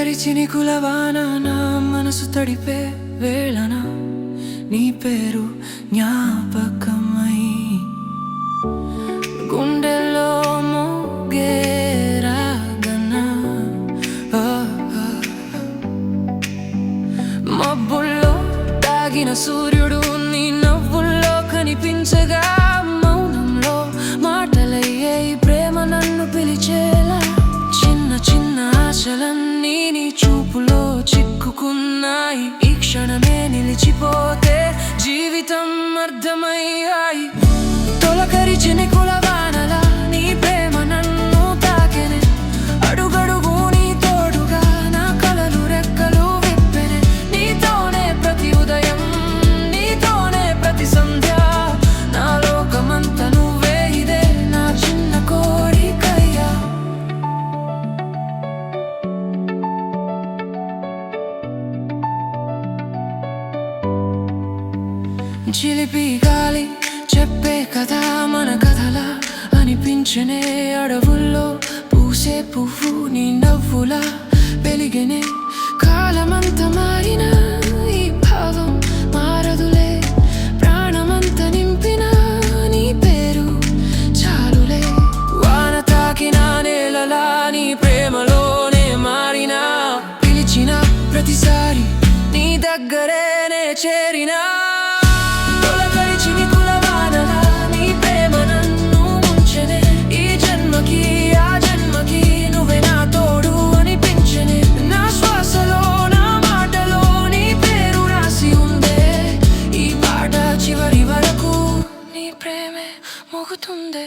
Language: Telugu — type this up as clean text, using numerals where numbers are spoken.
తొలకరిచి నీ కులవాన నా మనసు తడిపే వేళన నీ పేరు జ్ఞాపకమై గుండెల్లో మోగే రాగన మబ్బుల్లో దాగిన సూర్యుడు నీ నవ్వుల్లో కనిపించగా మౌనంలో మాటలయ్యే ఈ ప్రేమ నన్ను పిలిచేలా చిన్న చిన్న ఆశలన్నీ నీ చూపులో చిక్కుకున్నాయి ఈ క్షణమే నిలిచిపోతే జీవితం అర్థమయ్యాయి తొలకరిచి నీ కులవానలా నీ ప్రేమ నన్ను తాకెనే అడుగడుగు నీ తోడుగా నా కలలు రెక్కలు విప్పెనే నీతోనే ప్రతి ఉదయం నీతోనే ప్రతి సంధ్య నా లోకమంత నువ్వే ఇదే నా చిన్న కోరికయ్యా చిలిపి గాలి చెప్పే కథ మన కథలా అనిపించనే అడవుల్లో పూసే పువ్వు నీ నవ్వులా వెలిగెనే కాలమంత మారిన ఈ భావం మారదులే ప్రాణమంత నింపిన నీ పేరు చాలులే వాన తాకిన నేలలా నీ ప్రేమలోనే మారిన పిలిచిన ప్రతిసారి నీ దగ్గరేనే చేరినా ప్రేమే మోగుతుందే